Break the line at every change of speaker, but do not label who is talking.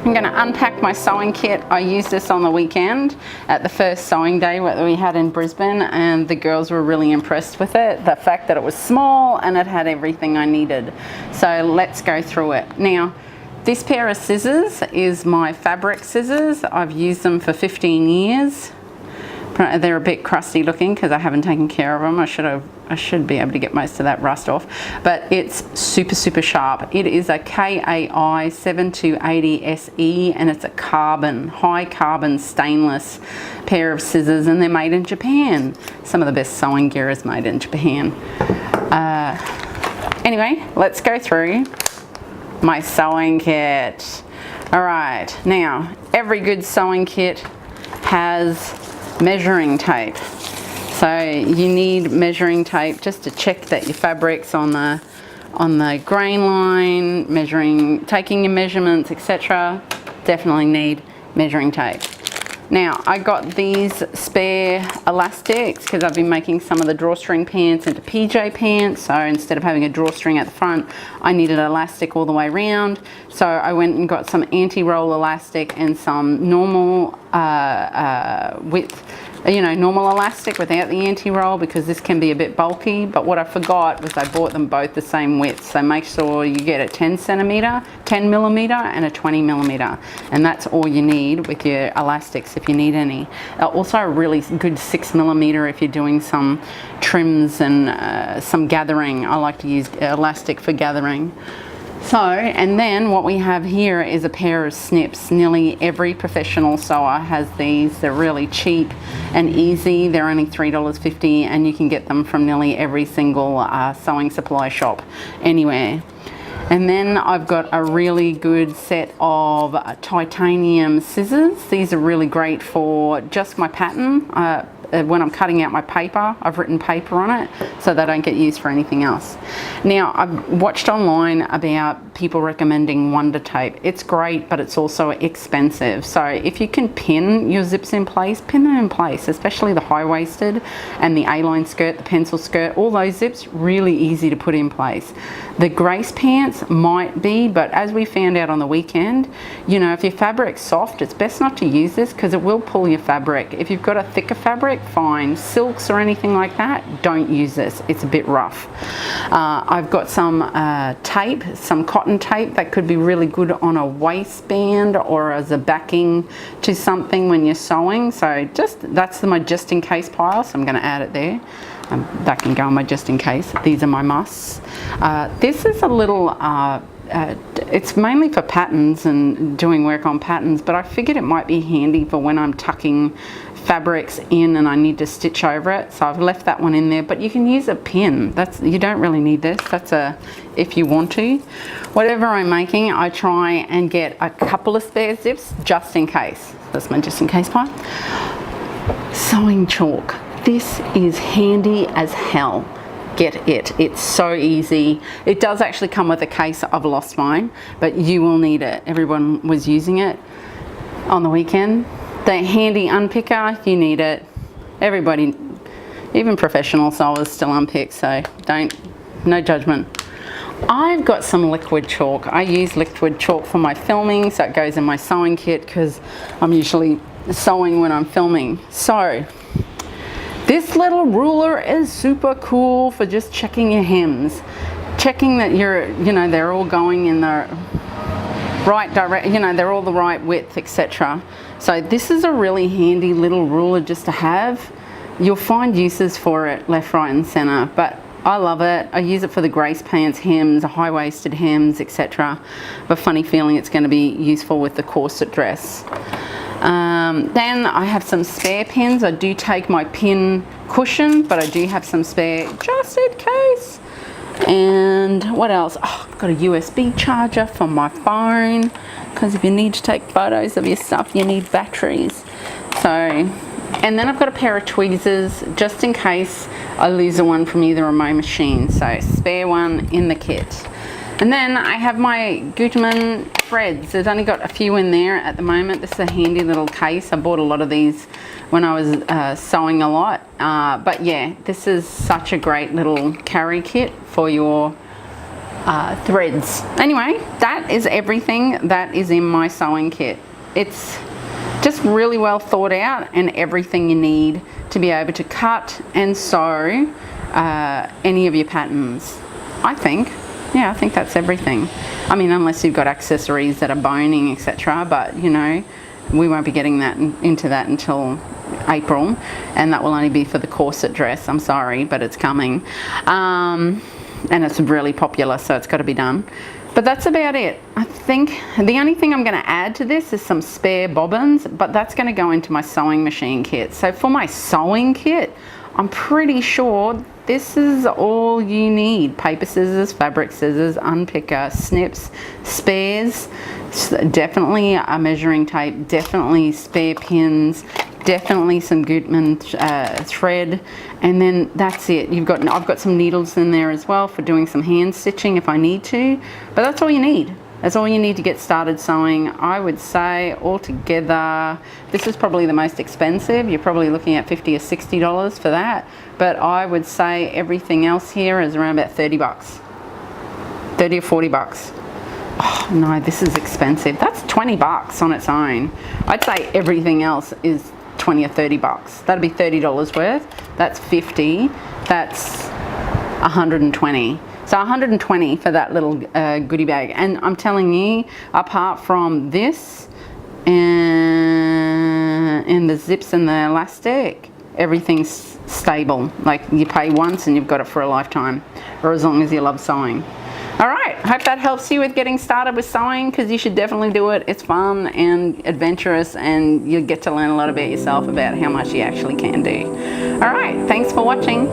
I'm going to unpack my sewing kit. I used this on the weekend at the first sewing day that we had in Brisbane, and the girls were really impressed with it. The fact that it was small and it had everything I needed. So let's go through it. Now, this pair of scissors is my fabric scissors. I've used them for 15 years. They're a bit crusty looking because I haven't taken care of them. I should be able to get most of that rust off, but it's super sharp. It is a KAI 7280 SE, and it's a high carbon stainless pair of scissors, and they're made in Japan. Some of the best sewing gear is made in Japan. Anyway, let's go through my sewing kit. All right, now every good sewing kit has measuring tape. So you need measuring tape just to check that your fabric's on the grain line, taking your measurements, etc. Definitely need measuring tape. Now, I got these spare elastics because I've been making some of the drawstring pants into PJ pants. So instead of having a drawstring at the front, I needed elastic all the way around. So I went and got some anti-roll elastic and some normal normal elastic without the anti-roll, because this can be a bit bulky. But what I forgot was I bought them both the same width. So make sure you get a 10 millimeter and a 20 millimeter. And that's all you need with your elastics if you need any. Also a really good 6 millimeter if you're doing some trims and some gathering. I like to use elastic for gathering. So, and then what we have here is a pair of snips. Nearly every professional sewer has these. They're really cheap and easy. They're only $3.50, and you can get them from nearly every single sewing supply shop anywhere. And then I've got a really good set of titanium scissors. These are really great for just my pattern. When I'm cutting out my paper, I've written paper on it so they don't get used for anything else. Now, I've watched online about people recommending Wonder Tape. It's great, but it's also expensive. So if you can pin your zips in place, pin them in place, especially the high-waisted and the A-line skirt, the pencil skirt, all those zips, really easy to put in place. The Grace pants might be, but as we found out on the weekend, you know, if your fabric's soft, it's best not to use this because it will pull your fabric. If you've got a thicker fabric, fine. Silks or anything like that, don't use this. It's a bit rough. I've got some tape, some cotton tape that could be really good on a waistband or as a backing to something when you're sewing. So that's my just in case pile, so I'm going to add it there. That can go on my just in case. These are my musts. This is a little it's mainly for patterns and doing work on patterns, but I figured it might be handy for when I'm tucking fabrics in and I need to stitch over it, so I've left that one in there. But you can use a pin. You don't really need this. That's if you want to. Whatever I'm making, I try and get a couple of spare zips just in case. That's my just in case pile. Sewing chalk. This is handy as hell. Get it. It's so easy. It does actually come with a case. I've lost mine, but you will need it. Everyone was using it on the weekend. The handy unpicker, you need it. Everybody, even professional sewers still unpick, so no judgment. I've got some liquid chalk. I use liquid chalk for my filming, so it goes in my sewing kit because I'm usually sewing when I'm filming. So this little ruler is super cool for just checking your hems, checking that they're all going in the right direction, they're all the right width, etc. So this is a really handy little ruler just to have. You'll find uses for it left, right and center, but I love it. I use it for the Grace pants hems, high-waisted hems, etc. But funny feeling it's going to be useful with the corset dress. Then I have some spare pins. I do take my pin cushion, but I do have some spare just in case. And what else? Oh, I've got a USB charger for my phone, because if you need to take photos of your stuff, you need batteries. So, and then I've got a pair of tweezers just in case I lose one from either of my machines. So spare one in the kit. And then I have my Gutermann threads. There's only got a few in there at the moment. This is a handy little case. I bought a lot of these when I was sewing a lot. But yeah, this is such a great little carry kit for your threads. Anyway, that is everything that is in my sewing kit. It's just really well thought out and everything you need to be able to cut and sew any of your patterns, I think. Yeah, I think that's everything. I mean, unless you've got accessories that are boning, etc. But, you know, we won't be getting that into that until April, and that will only be for the corset dress. I'm sorry, but it's coming. And it's really popular, so it's got to be done. But that's about it. I think the only thing I'm going to add to this is some spare bobbins, but that's going to go into my sewing machine kit. So for my sewing kit, I'm pretty sure this is all you need. Paper scissors, fabric scissors, unpicker, snips, spares, definitely a measuring tape, definitely spare pins, definitely some Gutman thread, and then that's it. I've got some needles in there as well for doing some hand stitching if I need to, but that's all you need. That's all you need to get started sewing. I would say altogether, this is probably the most expensive. You're probably looking at $50 or $60 for that, but I would say everything else here is around about 30 bucks. 30 or 40 bucks. Oh no, this is expensive. That's 20 bucks on its own. I'd say everything else is 20 or 30 bucks. That'd be $30 worth. That's 50. That's 120. So 120 for that little goodie bag. And I'm telling you, apart from this and the zips and the elastic, everything's stable. Like, you pay once and you've got it for a lifetime, or as long as you love sewing. All right, hope that helps you with getting started with sewing, because you should definitely do it. It's fun and adventurous, and you'll get to learn a lot about yourself, about how much you actually can do. All right, thanks for watching.